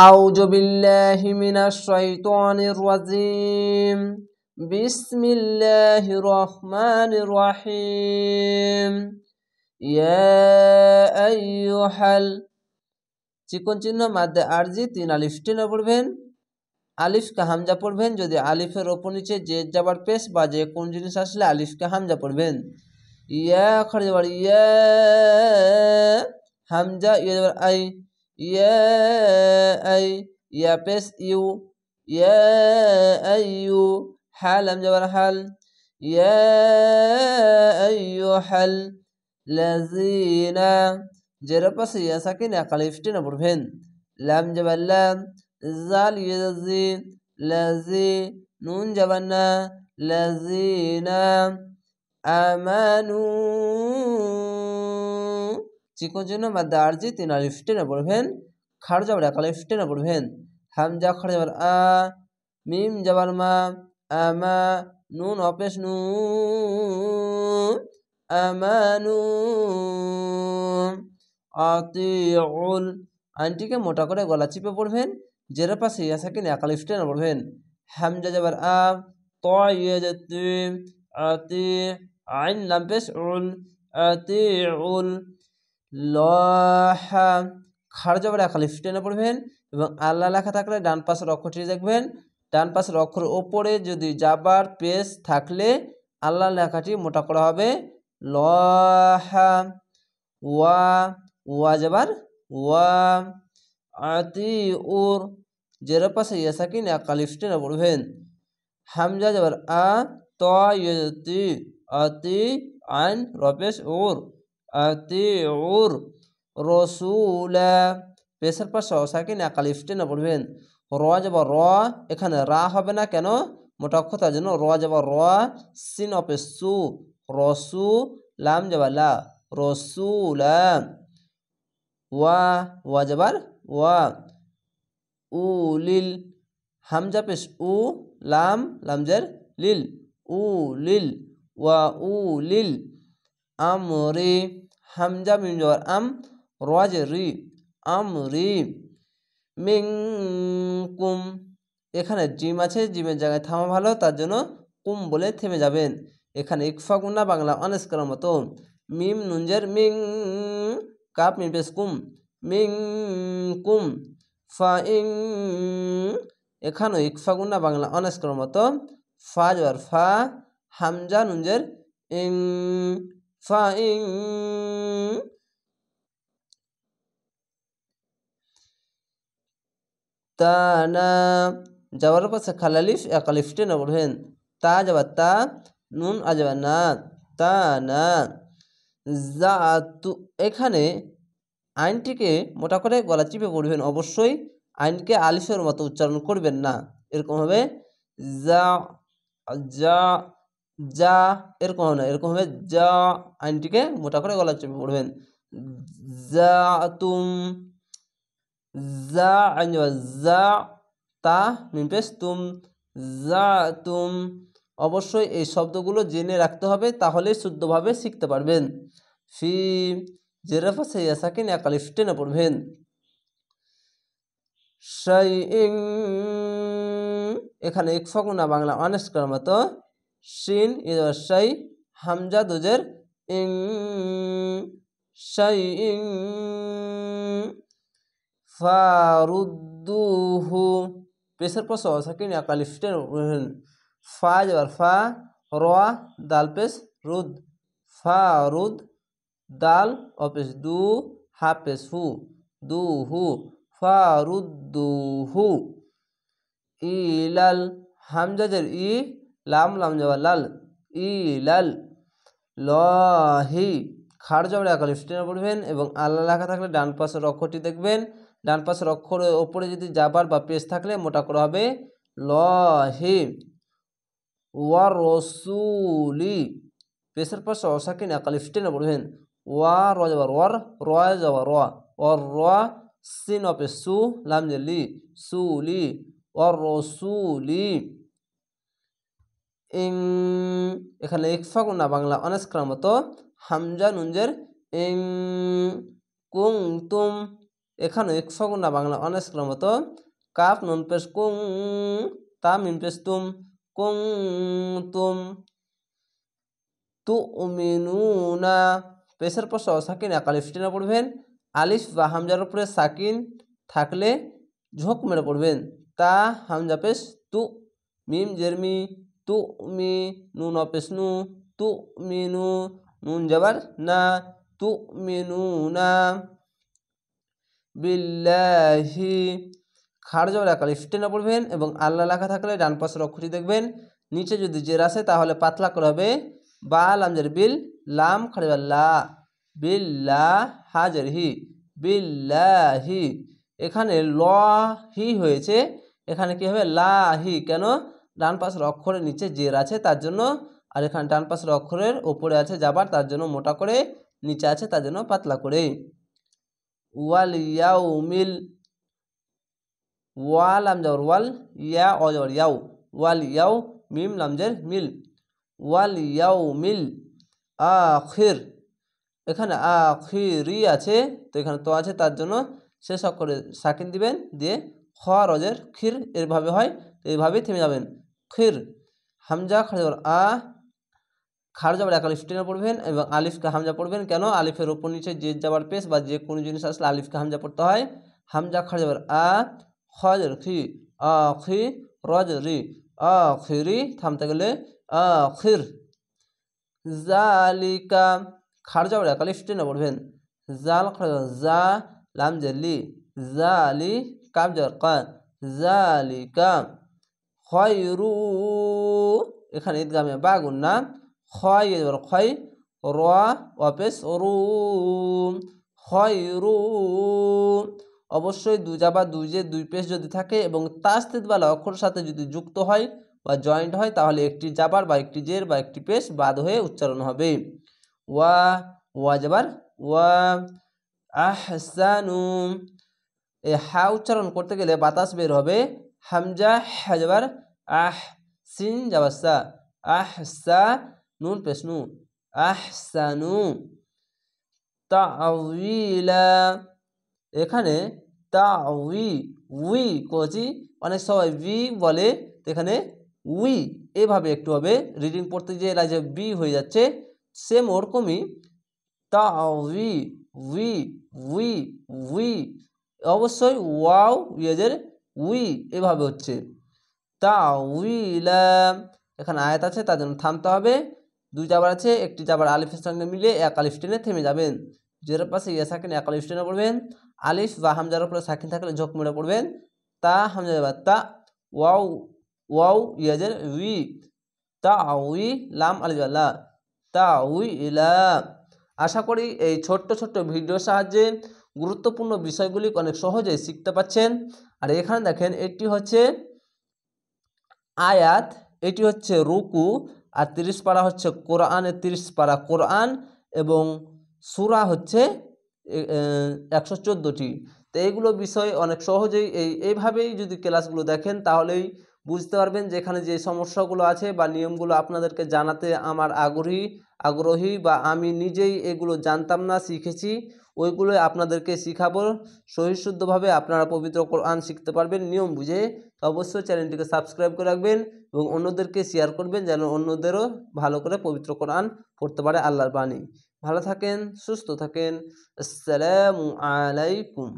আউযু বিল্লাহি মিনাশ শাইতানির রাজিম। বিসমিল্লাহির রহমানির রহিম। ইয়া আইয়ুহাল, চিকন চিহ্ন মাদ্দে আরজি 3 আলিফ টেনে পড়বেন। আলিফকে হামজা পড়বেন। যদি আলিফের ওপর নিচে যে যাবার পেশ বা যে কোন জিনিস আসলে আলিফকে হামজা পড়বেন। ইয়া খড় যাবার ইয়া, হামজা ইয়া যাবার আই, ইয়া আই, ইয়া পেশ ইউ, ইয়া আইয়ু, হাল হামজা যাবার হাল, ইয়া আইয়ুহাল লাযিনা, জের পাশে ইয়া সাকিন এক আলিফ টেনে পড়বেন। লাম যাবার লাম, জাল ইয়াজি, লাজি, নুন যাবার না, লাজিনা আমানু, চিকন চিহ্ন মাদ্দে আরজি 3 আলিফ টেনে পড়বেন। খাড় যাবার এক আলিফ টেনে পড়বেন। হামজা খড় যাবার আ, মিম যাবার মা, আমা, নুন অপেশ নু, আমানু আতিউল, আইনটিকে মোটা করে গলা চিপে পড়বেন। জের পাশে ইয়া সাকিন এক আলিফ টেনে পড়বেন। হামজা যাবার আ, ত ইয়া জাতি, আতি, আইন লাম পেশ উল, আতিউল, লহা, খাড় যাবার এক আলিফ টেনে পড়বেন এবং আল্লাহ লেখা থাকলে ডান পাশের অক্ষরটি দেখবেন। ডান পাশের অক্ষরের ওপরে যদি যাবার পেশ থাকলে আল্লাহ লেখাটি মোটা করা হবে লহা। ওয়া, ওয়া যাবার ওয়া, আতিউর, জের পাশে ইয়া সাকিন এক আলিফ টেনে পড়বেন। হামজা যাবার আ, ত ইয়তি, আতি, আইন রপেশ উর, আতিউর রসুলা, পেশের পাশে সাকিন এক আলিফ টেনে পড়বেন। র যাবার র, এখানে রা হবে না কেন, মোটা অক্ষর তার জন্য র যাবার র, সিন অপেশ সু, রসু, লাম যাবার লা, রসুলা। ওয়া, ওয়া যাবার ওয়া, উলিল, হামজা পেশ উ, লাম, লামজের লিল, উলিল, ওয়া উলিল আমরি, হামজা মিম যাবার আম, রাজে রি, আমরি। মিনকুম, এখানে জিম আছে, জিমের জায়গায় থামা ভালো, তার জন্য কুম বলে থেমে যাবেন। এখানে ইকফা গুন্না বাংলা অনেস করার মতো। মিম নুনজের মিং, কাপ মিম পেশ কুম, মিং কুম, ফা ইং, এখানেও ইকফা গুন্না বাংলা অনেস করার মতো। ফা যাবার ফা, হামজা নুনজের ইং, ফা ইং। তা না, যাওয়ার পাশে খালালিফ এক আলিফ টেনে পড়বেন। তা যাবার তা, নুন আ যাবার না, তা না। জাতু, এখানে আইনটিকে মোটা করে গলা চিপে পড়বেন। অবশ্যই আইনকে আলিফের মতো উচ্চারণ করবেন না, এরকম হবে যা, যা, যা, এরকম হবে না, এরকম হবে যা, আইনটিকে মোটা করে গলা চেপে পড়বেন। যা তুম, যা আইন যা, তা মিম পেশ তুম, যা তুম। অবশ্যই এই শব্দগুলো জেনে রাখতে হবে, তাহলে শুদ্ধভাবে শিখতে পারবেন। ফি, জের পাশে ইয়া সাকিন এক আলিফ টেনে পড়বেন। শাইইং, এখানে ইকফা গুনা বাংলা অনেস করার মতো। শিন ইয়া শাই, হামজা দুজের ইং, শাইইং। ফারুদ্দুহু, পেশের পর সাকিন এক আলিফ টেনে পড়বেন। ফা যাবার ফা, র, দাল পেশ রুদ, ফারুদ, দাল অপেশ দু, হা পেশ হু, দুহু, ফারুদ্দুহু। ইলাল, হামজাজের ই, লাম, লাম যাবার লাল, ইলাল লহি, খাড় যাবার এক আলিফ টেনে পড়বেন এবং আল্লাহ লেখা থাকলে ডান পাশের অক্ষরটি দেখবেন। ডান পাশের অক্ষরের ওপরে যদি যাবার বা পেশ থাকলে মোটা করা হবে লহি। ওয়ার রসুলি, পেশের পাশে অসাকিন এক আলিফ টেনে পড়বেন। ওয়া, র যাবার ওয়ার, র যাবার র, ওর র, সিন অপে সু, লাম যে লি, সুলি, ওর রসুলি। ইং, এখানে ইকফা গুনা বাংলা অনেস করার মতো। হামজা নুনজের ইং, কুম তুম, এখানে সগুনা বাংলা অনেস্কের মতো কাফ নুন পেশ কুং, তা মিম পেশ তুম, কুং তুম, তুমিনুনা। পেশের পর সাকিন এক আলিফ টেনে পড়বেন। আলিফ বা হামজার উপরে সাকিন থাকলে ঝোঁক মেরে পড়বেন। তা হামজা পেশ তু, মিম জেরমি, তু মি, নুন অপেশ নু, তু মিনু, নুন যাবার না, তু মিনু না বিল্লাহি। খাড় যাবার এক আলিফ টেনে পড়বেন এবং আল্লাহ লেখা থাকলে ডান পাশের অক্ষরটি দেখবেন। নিচে যদি জের আসে তাহলে পাতলা করে হবে। বা লামজের বিল, লাম খাড়িবার লা, বিল্লা হাজের হি, বিল্লাহি। এখানে ল হি হয়েছে, এখানে কি হবে লাহি। কেন? ডান পাশের অক্ষরের নিচে জের আছে তার জন্য, আর এখানে ডান পাশের অক্ষরের ওপরে আছে যাবার তার জন্য মোটা করে, নিচে আছে তার জন্য পাতলা করে। ওয়াল ইয়াউমিল, ওয়া লাম যাওয়ার ওয়াল, ইয়া অ যাওয়ার ইয়াও, ওয়াল ইয়াও মিম লামজের মিল, ওয়াল ইয়াউমিল আখির। এখানে আখিরি আছে তো এখানে তো আছে তার জন্য শেষ অক্ষরে সাকিন দিবেন, দিয়ে খ রজের খির এরভাবে হয়, তো এইভাবেই থেমে যাবেন। খির হামজা খাড় যাবার আ, খাড় যাবার এক আলিফ টেনে পড়বেন এবং আলিফকে হামজা পড়বেন। কেন? আলিফের ওপর নিচে যে যাবার পেশ বা যে কোনো জিনিস আসলে আলিফকে হামজা পড়তে হয়। হামজা খাড় যাবার আ, খজর খি, আখি, রজ রি, আখিরি। থামতে গেলে আখির। জালিকা খাড় যাবার এক আলিফ টেনে পড়বেন। জাল খাড় যাবার জা, লাম জেলি, জালি, কাব যাবার কা, জালিকা। খয়রু এখানে ঈদগামে বা গুন্না, খয় এবার খয়, র অপেশ রু, খয়রু। অবশ্যই দুজা বা দুজে দুই পেশ যদি থাকে এবং তাসদিদ বালা অক্ষরের সাথে যদি যুক্ত হয় বা জয়েন্ট হয় তাহলে একটি জাবার বা একটি জের বা একটি পেশ বাদ হয়ে উচ্চারণ হবে। ওয়া, ওয়া যাবার ওয়া। আহসানু, এই হা উচ্চারণ করতে গেলে বাতাস বের হবে। হামজা হা যাবার আহ, সিন যাবার সা, আহসা, নুন পেশ নু, আহসানু। তাউইলা এখানে তাউই, উই কচি অনেক সময় বি বলে, তো এখানে উই এভাবে একটু হবে। রিডিং পড়তে গিয়ে এরা যে বি হয়ে যাচ্ছে, সেম ওরকমই তাউই, উই, উই, উই। অবশ্যই ওয়াও ইয়েদের উই এভাবে হচ্ছে তাউইলা। এখানে আয়াত আছে তার জন্য থামতে হবে। দুই জাবার আছে, একটি জাবার আলিফের সঙ্গে মিলে এক আলিফ টেনে থেমে যাবেন। জের পাশে ইয়া সাকিন এক আলিফ টেনে পড়বেন। আলিফ বা হামজার উপরে সাকিন থাকলে ঝোঁক মেরে পড়বেন। তা হামজা যাবার তা, ওয়াও, ওয়াও ইয়াজের উই, তাউই, লাম আলিফ লা, তাউইলা। আশা করি এই ছোট্ট ছোট্ট ভিডিওর সাহায্যে গুরুত্বপূর্ণ বিষয়গুলি অনেক সহজেই শিখতে পাচ্ছেন। আর এখানে দেখেন এটি হচ্ছে আয়াত, এটি হচ্ছে রুকু, আর 30 পারা হচ্ছে কোরআনের 30 পারা কোরআন, এবং সূরা হচ্ছে 114টি। তো এইগুলো বিষয় অনেক সহজেই এইভাবেই যদি ক্লাসগুলো দেখেন তাহলেই বুঝতে পারবেন যে এখানে যে সমস্যাগুলো আছে বা নিয়মগুলো আপনাদেরকে জানাতে আমার আগ্রহী বা আমি নিজেই এগুলো জানতাম না, শিখেছি, ওইগুলো আপনাদেরকে শিখাবো সহিশুদ্ধভাবে। আপনারা পবিত্র কোরআন শিখতে পারবেন নিয়ম বুঝে। তো অবশ্যই চ্যানেলটিকে সাবস্ক্রাইব করে রাখবেন এবং অন্যদেরকে শেয়ার করবেন যেন অন্যদেরও ভালো করে পবিত্র কোরআন পড়তে পারে আল্লাহর বাণী। ভালো থাকেন, সুস্থ থাকেন। আসসালামু আলাইকুম।